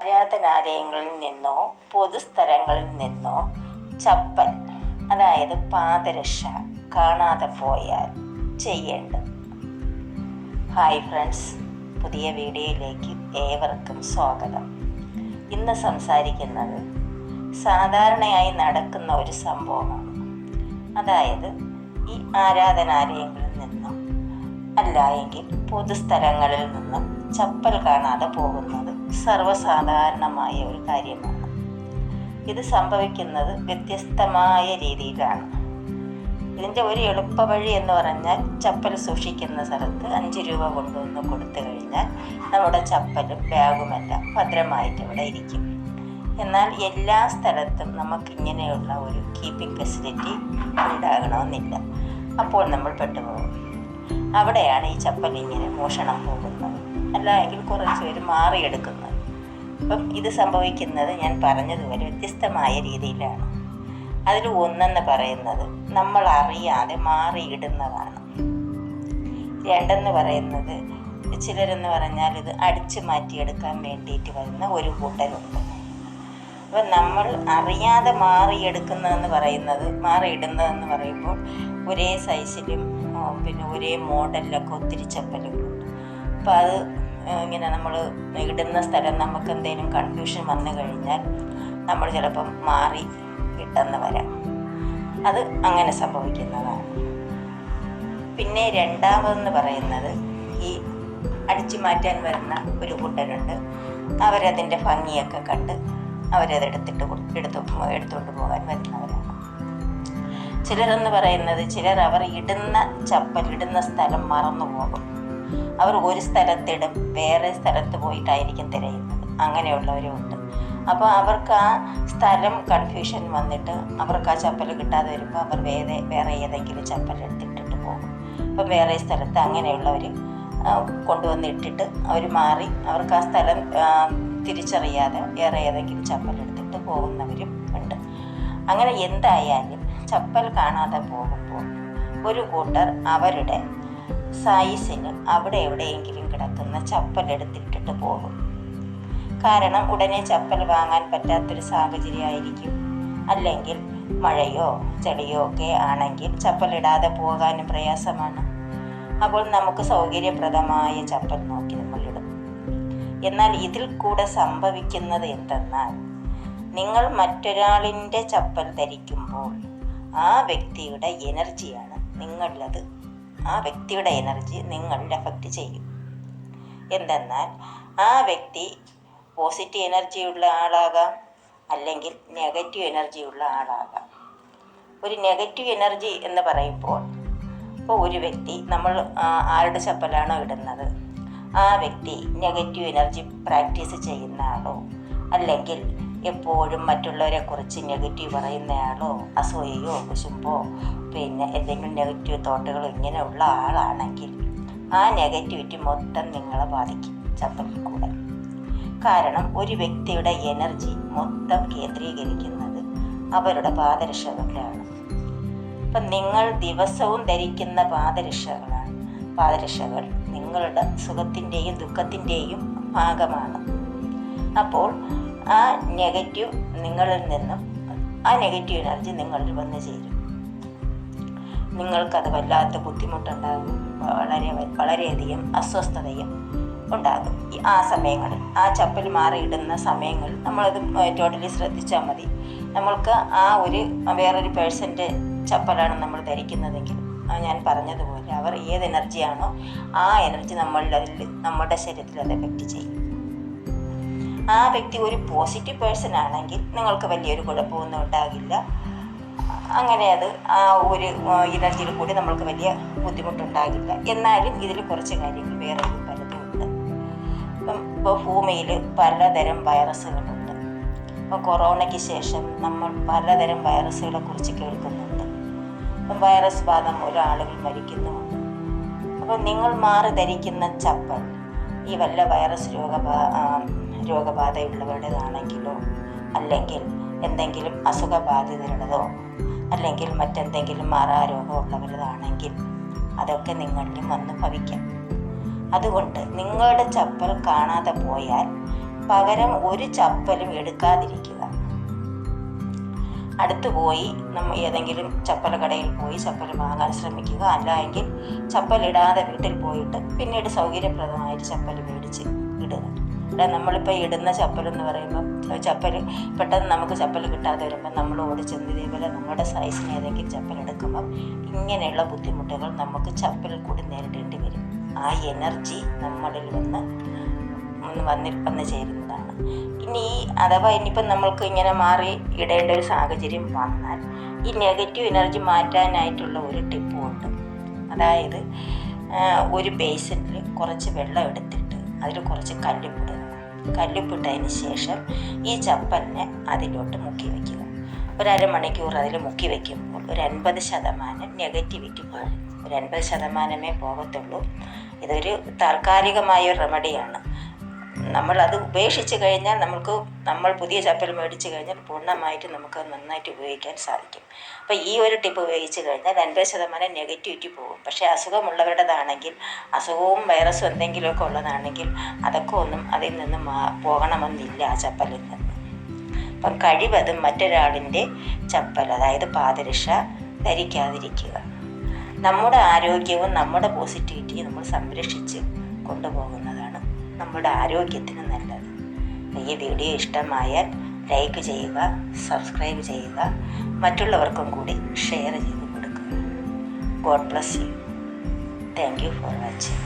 ആരാധനാലയങ്ങളിൽ നിന്നോ പൊതുസ്ഥലങ്ങളിൽ നിന്നോ ചപ്പൽ, അതായത് പാദരക്ഷ കാണാതെ പോയാൽ ചെയ്യേണ്ടത്. ഹായ് ഫ്രണ്ട്സ്, പുതിയ വീഡിയോയിലേക്ക് ഏവർക്കും സ്വാഗതം. ഇന്ന് സംസാരിക്കുന്നത് സാധാരണയായി നടക്കുന്ന ഒരു സംഭവമാണ്. അതായത് ഈ ആരാധനാലയങ്ങളിൽ നിന്നും അല്ല എങ്കിൽ പൊതുസ്ഥലങ്ങളിൽ നിന്നും ചപ്പൽ കാണാതെ പോകുന്നത് സർവ്വസാധാരണമായ ഒരു കാര്യമാണ്. ഇത് സംഭവിക്കുന്നത് വ്യത്യസ്തമായ രീതിയിലാണ്. ഇതിൻ്റെ ഒരു എളുപ്പ വഴി എന്ന് പറഞ്ഞാൽ, ചപ്പൽ സൂക്ഷിക്കുന്ന സ്ഥലത്ത് 5 രൂപ കൊണ്ടുവന്ന് കൊടുത്തു കഴിഞ്ഞാൽ നമ്മുടെ ചപ്പലും ബാഗുമെല്ലാം ഭദ്രമായിട്ട് അവിടെ ഇരിക്കും. എന്നാൽ എല്ലാ സ്ഥലത്തും നമുക്കിങ്ങനെയുള്ള ഒരു കീപ്പിംഗ് ഫെസിലിറ്റി ഉണ്ടാകണമെന്നില്ല. അപ്പോൾ നമ്മൾ പെട്ടുപോകും. അവിടെയാണ് ഈ ചപ്പൽ ഇങ്ങനെ മോഷണം പോകുന്നത്, അല്ലെങ്കിൽ കുറച്ച് പേര് മാറിയെടുക്കുന്നത്. അപ്പം ഇത് സംഭവിക്കുന്നത് ഞാൻ പറഞ്ഞതുപോലെ വ്യത്യസ്തമായ രീതിയിലാണ്. അതിൽ ഒന്നെന്ന് പറയുന്നത് നമ്മൾ അറിയാതെ മാറിയിടുന്നതാണ്. രണ്ടെന്ന് പറയുന്നത്, ചിലരെന്ന് പറഞ്ഞാൽ ഇത് അടിച്ചു മാറ്റിയെടുക്കാൻ വേണ്ടിയിട്ട് വരുന്ന ഒരു കൂട്ടരുണ്ട്. അപ്പം നമ്മൾ അറിയാതെ മാറിയിടുന്നതെന്ന് പറയുമ്പോൾ ഒരേ സൈസിലും പിന്നെ ഒരേ മോഡലിലൊക്കെ ഒത്തിരി ചപ്പലുകളുണ്ട്. അപ്പം അത് ഇങ്ങനെ നമ്മൾ ഇടുന്ന സ്ഥലം നമുക്ക് എന്തെങ്കിലും കൺഫ്യൂഷൻ വന്നു കഴിഞ്ഞാൽ നമ്മൾ ചിലപ്പം മാറി ഇട്ടെന്ന് വരാം. അത് അങ്ങനെ സംഭവിക്കുന്നതാണ്. പിന്നെ രണ്ടാമതെന്ന് പറയുന്നത്, ഈ അടിച്ചു മാറ്റാൻ വരുന്ന ഒരു കൂട്ടരുണ്ട്. അവരതിൻ്റെ ഭംഗിയൊക്കെ കണ്ട് എടുത്തുകൊണ്ട് പോകാൻ വരുന്നവരാണ്. ചിലരെന്ന് പറയുന്നത്, അവർ ഇടുന്ന സ്ഥലം മറന്നു പോകും. അവർ ഒരു സ്ഥലത്തിടും, വേറെ സ്ഥലത്ത് പോയിട്ടായിരിക്കും തിരയുന്നത്. അങ്ങനെയുള്ളവരുമുണ്ട്. അപ്പോൾ അവർക്ക് ആ സ്ഥലം കൺഫ്യൂഷൻ വന്നിട്ട് അവർക്ക് ആ ചപ്പൽ കിട്ടാതെ വരുമ്പോൾ അവർ വേറെ ഏതെങ്കിലും ചപ്പൽ എടുത്തിട്ടിട്ട് പോകും. അപ്പം വേറെ സ്ഥലത്ത് അങ്ങനെയുള്ളവർ കൊണ്ടുവന്നിട്ടിട്ട് അവർ മാറി, അവർക്ക് ആ സ്ഥലം തിരിച്ചറിയാതെ വേറെ ഏതെങ്കിലും ചപ്പൽ എടുത്തിട്ട് പോകുന്നവരും ഉണ്ട്. അങ്ങനെ എന്തായാലും ചപ്പൽ കാണാതെ പോകുമ്പോൾ ഒരു കൂട്ടർ അവരുടെ സൈസിന് അവിടെ എവിടെയെങ്കിലും കിടക്കുന്ന ചപ്പൽ എടുത്തിട്ടിട്ട് പോകും. കാരണം ഉടനെ ചപ്പൽ വാങ്ങാൻ പറ്റാത്തൊരു സാഹചര്യമായിരിക്കും. അല്ലെങ്കിൽ മഴയോ ചെളിയോ ഒക്കെ ആണെങ്കിൽ ചപ്പലിടാതെ പോകാനും പ്രയാസമാണ്. അപ്പോൾ നമുക്ക് സൗകര്യപ്രദമായ ചപ്പൽ നോക്കി നമ്മളിടും. എന്നാൽ ഇതിൽ കൂടെ സംഭവിക്കുന്നത് എന്തെന്നാൽ, നിങ്ങൾ മറ്റൊരാളിൻ്റെ ചപ്പൽ ധരിക്കുമ്പോൾ ആ വ്യക്തിയുടെ എനർജിയാണ് നിങ്ങളിൽ എഫക്റ്റ് ചെയ്യും. എന്തെന്നാൽ ആ വ്യക്തി പോസിറ്റീവ് എനർജിയുള്ള ആളാകാം, അല്ലെങ്കിൽ നെഗറ്റീവ് എനർജിയുള്ള ആളാകാം. ഒരു നെഗറ്റീവ് എനർജി എന്ന് പറയുമ്പോൾ, ഇപ്പോൾ ഒരു വ്യക്തി, നമ്മൾ ആരുടെ ചപ്പലാണോ ഇടുന്നത്, ആ വ്യക്തി നെഗറ്റീവ് എനർജി പ്രാക്ടീസ് ചെയ്യുന്ന ആളോ, അല്ലെങ്കിൽ എപ്പോഴും മറ്റുള്ളവരെ കുറിച്ച് നെഗറ്റീവ് പറയുന്നയാളോ, അസൂയയോ കുശുമ്പോ പിന്നെ എന്തെങ്കിലും നെഗറ്റീവ് തോട്ടുകളോ ഇങ്ങനെയുള്ള ആളാണെങ്കിൽ ആ നെഗറ്റിവിറ്റി മൊത്തം നിങ്ങളെ ബാധിക്കും ചപ്പലിൽ കൂടെ. കാരണം ഒരു വ്യക്തിയുടെ എനർജി മൊത്തം കേന്ദ്രീകരിക്കുന്നത് അവരുടെ പാദരക്ഷകളിലാണ്. അപ്പം നിങ്ങൾ ദിവസവും ധരിക്കുന്ന പാദരക്ഷകൾ നിങ്ങളുടെ സുഖത്തിൻ്റെയും ദുഃഖത്തിൻ്റെയും ഭാഗമാണ്. അപ്പോൾ ആ നെഗറ്റീവ് എനർജി നിങ്ങളിൽ വന്നു ചേരും. നിങ്ങൾക്കത് വല്ലാത്ത ബുദ്ധിമുട്ടുണ്ടാകും, വളരെയധികം അസ്വസ്ഥതയും ഉണ്ടാകും. ആ സമയങ്ങളിൽ, ആ ചപ്പൽ മാറിയിടുന്ന സമയങ്ങളിൽ നമ്മളത് ടോട്ടലി ശ്രദ്ധിച്ചാൽ മതി. നമ്മൾക്ക് ആ വേറൊരു പേഴ്സൻ്റെ ചപ്പലാണ് നമ്മൾ ധരിക്കുന്നതെങ്കിൽ, ഞാൻ പറഞ്ഞതുപോലെ അവർ ഏത് എനർജിയാണോ ആ എനർജി നമ്മുടെ ശരീരത്തിൽ അത് എഫക്റ്റ് ചെയ്യും. ആ വ്യക്തി ഒരു പോസിറ്റീവ് പേഴ്സൺ ആണെങ്കിൽ നിങ്ങൾക്ക് വലിയൊരു കുഴപ്പമൊന്നും ഉണ്ടാകില്ല. അങ്ങനെ അത് ആ ഒരു എനർജിയിൽ കൂടി നമ്മൾക്ക് വലിയ ബുദ്ധിമുട്ടുണ്ടാകില്ല. എന്നാലും ഇതിൽ കുറച്ച് കാര്യങ്ങൾ വേറെ പലതും ഉണ്ട്. ഇപ്പോൾ ഭൂമിയിൽ പലതരം വൈറസുകളുണ്ട്. ഇപ്പോൾ കൊറോണയ്ക്ക് ശേഷം നമ്മൾ പലതരം വൈറസുകളെ കുറിച്ച് കേൾക്കുന്നുണ്ട്. വൈറസ് ബാധ മൂലം ആളുകൾ മരിക്കുന്നുമുണ്ട്. അപ്പോൾ നിങ്ങൾ മാറി ധരിക്കുന്ന ചപ്പൽ ഈ വല്ല വൈറസ് രോഗബാധയുള്ളവരുടേതാണെങ്കിലോ, അല്ലെങ്കിൽ എന്തെങ്കിലും അസുഖബാധിതരുടേതോ, അല്ലെങ്കിൽ മറ്റെന്തെങ്കിലും മാറാരോഗമുള്ളവരുടേതാണെങ്കിൽ അതൊക്കെ നിങ്ങളിലും വന്ന് ഭവിക്കാം. അതുകൊണ്ട് നിങ്ങളുടെ ചപ്പൽ കാണാതെ പോയാൽ പകരം ഒരു ചപ്പലും എടുക്കാതിരിക്കുക. അടുത്ത് പോയി ഏതെങ്കിലും ചപ്പല കടയിൽ പോയി ചപ്പൽ വാങ്ങാൻ ശ്രമിക്കുക. അല്ലെങ്കിൽ ചപ്പലിടാതെ വീട്ടിൽ പോയിട്ട് പിന്നീട് സൗകര്യപ്രദമായിട്ട് ചപ്പൽ മേടിച്ച് ഇടുക. നമ്മളിപ്പോൾ ഇടുന്ന ചപ്പലെന്ന് പറയുമ്പം ചപ്പൽ പെട്ടെന്ന് നമുക്ക് ചപ്പൽ കിട്ടാതെ വരുമ്പം നമ്മൾ ഓടിച്ചെന്ന് ഇതേപോലെ നമ്മുടെ സൈസിന് ഏതെങ്കിലും ചപ്പൽ എടുക്കുമ്പം ഇങ്ങനെയുള്ള ബുദ്ധിമുട്ടുകൾ നമുക്ക് ചപ്പലിൽ കൂടി നേരിടേണ്ടി വരും. ആ എനർജി നമ്മളിൽ വന്ന് ചേരുന്നതാണ്. അഥവാ ഇനിയിപ്പം നമ്മൾക്ക് ഇങ്ങനെ മാറി ഇടേണ്ട ഒരു സാഹചര്യം വന്നാൽ ഈ നെഗറ്റീവ് എനർജി മാറ്റാനായിട്ടുള്ള ഒരു ടിപ്പും ഉണ്ട്. അതായത് ഒരു ബേസിനിൽ കുറച്ച് വെള്ളം എടുത്തിട്ട് അതിൽ കുറച്ച് കല്ലുപ്പിടുക. കല്ലുപ്പിട്ടതിന് ശേഷം ഈ ചപ്പലിനെ അതിലോട്ട് മുക്കി വയ്ക്കുക. ഒരു അരമണിക്കൂർ അതിൽ മുക്കി വയ്ക്കുമ്പോൾ ഒരു 50% നെഗറ്റിവിറ്റി പോകും. ഒരു 80% പോകത്തുള്ളൂ. ഇതൊരു താൽക്കാലികമായ ഒരു റെമഡിയാണ്. നമ്മളത് ഉപേക്ഷിച്ച് കഴിഞ്ഞാൽ നമ്മൾ പുതിയ ചപ്പൽ മേടിച്ച് കഴിഞ്ഞാൽ പൂർണ്ണമായിട്ട് നമുക്ക് നന്നായിട്ട് ഉപയോഗിക്കാൻ സാധിക്കും. അപ്പോൾ ഈ ഒരു ടിപ്പ് ഉപയോഗിച്ച് കഴിഞ്ഞാൽ 50% നെഗറ്റിവിറ്റി പോകും. പക്ഷേ അസുഖമുള്ളവരുടേതാണെങ്കിൽ, അസുഖവും വൈറസും എന്തെങ്കിലുമൊക്കെ ഉള്ളതാണെങ്കിൽ അതൊക്കെ ഒന്നും അതിൽ നിന്ന് പോകണമെന്നില്ല ആ ചപ്പലിൽ നിന്ന്. അപ്പം കഴിവതും മറ്റൊരാളിൻ്റെ ചപ്പൽ, അതായത് പാദരക്ഷ ധരിക്കാതിരിക്കുക. നമ്മുടെ ആരോഗ്യവും നമ്മുടെ പോസിറ്റിവിറ്റിയും നമ്മൾ സംരക്ഷിച്ച് കൊണ്ടുപോകുന്നതാണ് നമ്മുടെ ആരോഗ്യത്തിന് നല്ലത്. ഈ വീഡിയോ ഇഷ്ടമായാൽ ലൈക്ക് ചെയ്യുക, സബ്സ്ക്രൈബ് ചെയ്യുക, മറ്റുള്ളവർക്കും കൂടി ഷെയർ ചെയ്ത് കൊടുക്കുക. God bless you. Thank you for watching.